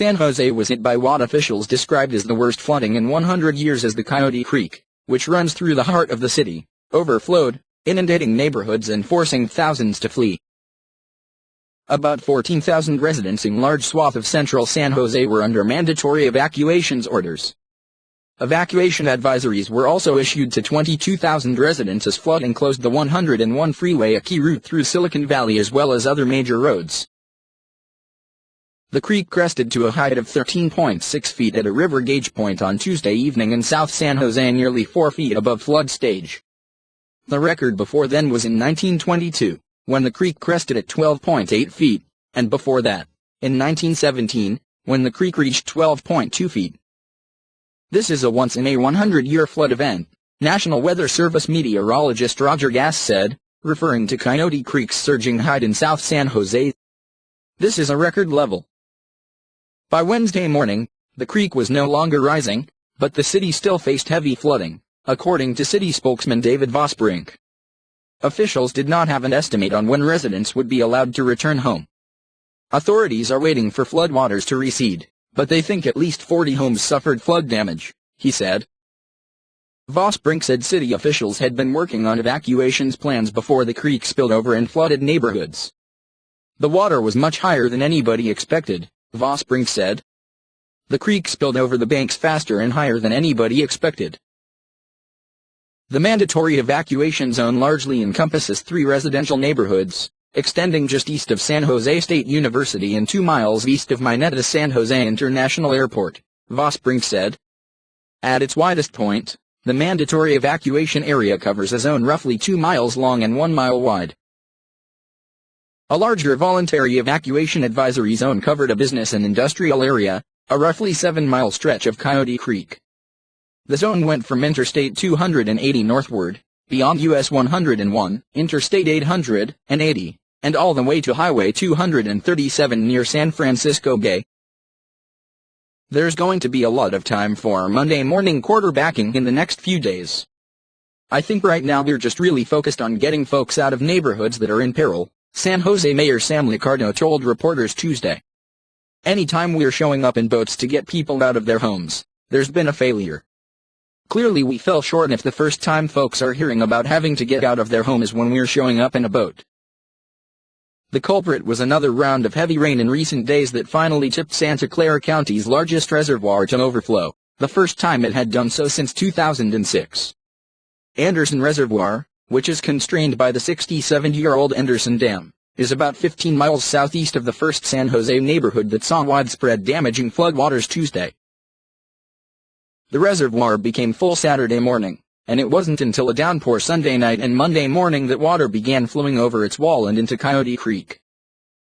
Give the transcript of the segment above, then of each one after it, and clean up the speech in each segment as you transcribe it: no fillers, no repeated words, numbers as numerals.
San Jose was hit by what officials described as the worst flooding in 100 years as the Coyote Creek, which runs through the heart of the city, overflowed, inundating neighborhoods and forcing thousands to flee. About 14,000 residents in large swath of central San Jose were under mandatory evacuations orders. Evacuation advisories were also issued to 22,000 residents as flooding closed the 101 freeway, a key route through Silicon Valley, as well as other major roads. The creek crested to a height of 13.6 feet at a river gauge point on Tuesday evening in South San Jose, nearly 4 feet above flood stage. The record before then was in 1922, when the creek crested at 12.8 feet, and before that, in 1917, when the creek reached 12.2 feet. This is a once-in-a-100-year flood event, National Weather Service meteorologist Roger Gass said, referring to Coyote Creek's surging height in South San Jose. This is a record level. By Wednesday morning, the creek was no longer rising, but the city still faced heavy flooding, according to city spokesman David Vosbrink. Officials did not have an estimate on when residents would be allowed to return home. Authorities are waiting for floodwaters to recede, but they think at least 40 homes suffered flood damage, he said. Vosbrink said city officials had been working on evacuations plans before the creek spilled over and flooded neighborhoods. The water was much higher than anybody expected, Vosbrink said. The creek spilled over the banks faster and higher than anybody expected. The mandatory evacuation zone largely encompasses 3 residential neighborhoods, extending just east of San Jose State University and 2 miles east of Mineta San Jose International Airport, Vosbrink said. At its widest point, the mandatory evacuation area covers a zone roughly 2 miles long and 1 mile wide. A larger voluntary evacuation advisory zone covered a business and industrial area, a roughly 7-mile stretch of Coyote Creek. The zone went from Interstate 280 northward, beyond US 101, Interstate 880, and all the way to Highway 237 near San Francisco Bay. There's going to be a lot of time for Monday morning quarterbacking in the next few days. I think right now we're just really focused on getting folks out of neighborhoods that are in peril, San Jose Mayor Sam Liccardo told reporters Tuesday. Anytime we're showing up in boats to get people out of their homes, there's been a failure. Clearly we fell short if the first time folks are hearing about having to get out of their home is when we're showing up in a boat. The culprit was another round of heavy rain in recent days that finally tipped Santa Clara County's largest reservoir to overflow, the first time it had done so since 2006. Anderson Reservoir, which is constrained by the 67-year-old Anderson Dam, is about 15 miles southeast of the first San Jose neighborhood that saw widespread damaging floodwaters Tuesday. The reservoir became full Saturday morning, and it wasn't until a downpour Sunday night and Monday morning that water began flowing over its wall and into Coyote Creek.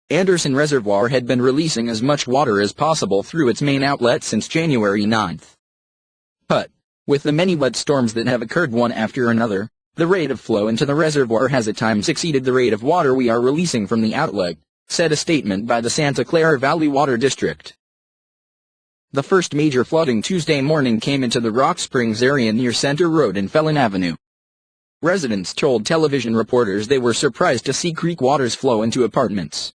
Anderson Reservoir had been releasing as much water as possible through its main outlet since January 9. But, with the many wet storms that have occurred one after another, the rate of flow into the reservoir has at times exceeded the rate of water we are releasing from the outlet, said a statement by the Santa Clara Valley Water District. The first major flooding Tuesday morning came into the Rock Springs area near Center Road and Felon Avenue. Residents told television reporters they were surprised to see creek waters flow into apartments.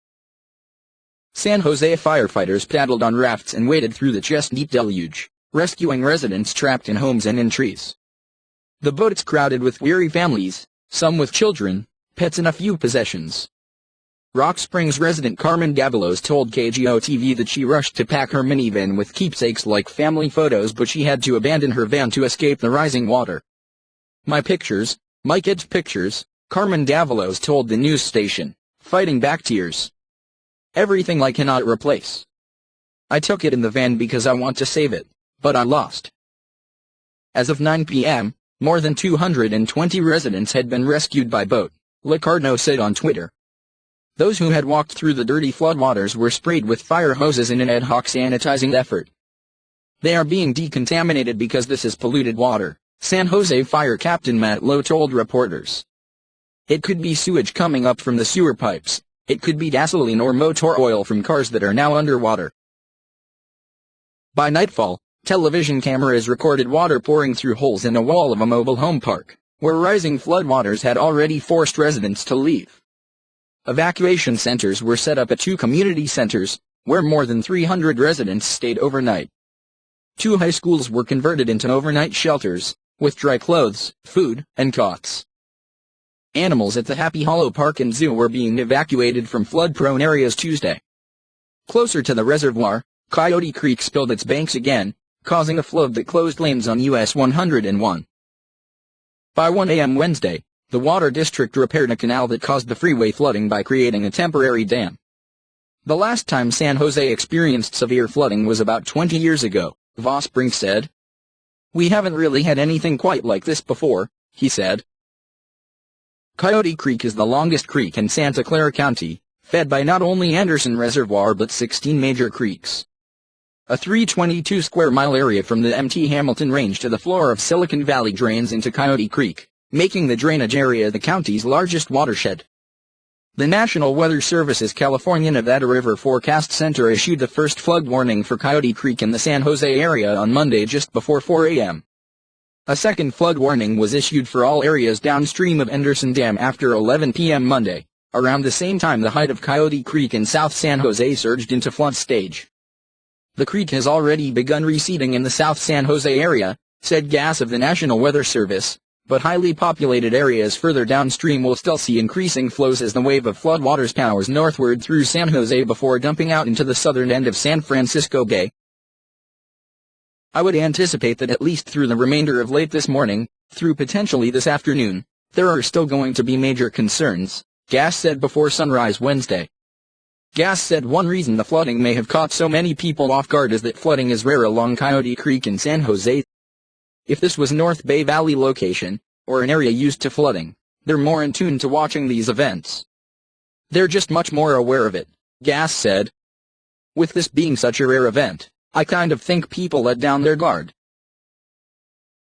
San Jose firefighters paddled on rafts and waded through the chest-deep deluge, rescuing residents trapped in homes and in trees. The boats crowded with weary families, some with children, pets and a few possessions. Rock Springs resident Carmen Davalos told KGO-TV that she rushed to pack her minivan with keepsakes like family photos, but she had to abandon her van to escape the rising water. My pictures, my kids' pictures, Carmen Davalos told the news station, fighting back tears. Everything I cannot replace. I took it in the van because I want to save it, but I lost. As of 9 p.m., more than 220 residents had been rescued by boat, Liccardo said on Twitter. Those who had walked through the dirty floodwaters were sprayed with fire hoses in an ad hoc sanitizing effort. They are being decontaminated because this is polluted water, San Jose Fire Captain Matt Lowe told reporters. It could be sewage coming up from the sewer pipes, it could be gasoline or motor oil from cars that are now underwater. By nightfall, television cameras recorded water pouring through holes in a wall of a mobile home park, where rising floodwaters had already forced residents to leave. Evacuation centers were set up at 2 community centers, where more than 300 residents stayed overnight. 2 high schools were converted into overnight shelters, with dry clothes, food, and cots. Animals at the Happy Hollow Park and Zoo were being evacuated from flood-prone areas Tuesday. Closer to the reservoir, Coyote Creek spilled its banks again, causing a flood that closed lanes on US 101. By 1 a.m. Wednesday, the Water District repaired a canal that caused the freeway flooding by creating a temporary dam. The last time San Jose experienced severe flooding was about 20 years ago, Vosbrink said. "We haven't really had anything quite like this before," he said. Coyote Creek is the longest creek in Santa Clara County, fed by not only Anderson Reservoir but 16 major creeks. A 322-square-mile area from the Mt. Hamilton Range to the floor of Silicon Valley drains into Coyote Creek, making the drainage area the county's largest watershed. The National Weather Service's California Nevada River Forecast Center issued the first flood warning for Coyote Creek in the San Jose area on Monday just before 4 a.m. A second flood warning was issued for all areas downstream of Anderson Dam after 11 p.m. Monday, around the same time the height of Coyote Creek in South San Jose surged into flood stage. The creek has already begun receding in the South San Jose area, said GAS of the National Weather Service, but highly populated areas further downstream will still see increasing flows as the wave of floodwaters powers northward through San Jose before dumping out into the southern end of San Francisco Bay. "I would anticipate that at least through the remainder of late this morning, through potentially this afternoon, there are still going to be major concerns," GAS said before sunrise Wednesday. GAS said one reason the flooding may have caught so many people off guard is that flooding is rare along Coyote Creek in San Jose. If this was North Bay Valley location, or an area used to flooding, they're more in tune to watching these events. "They're just much more aware of it," GAS said. "With this being such a rare event, I kind of think people let down their guard,"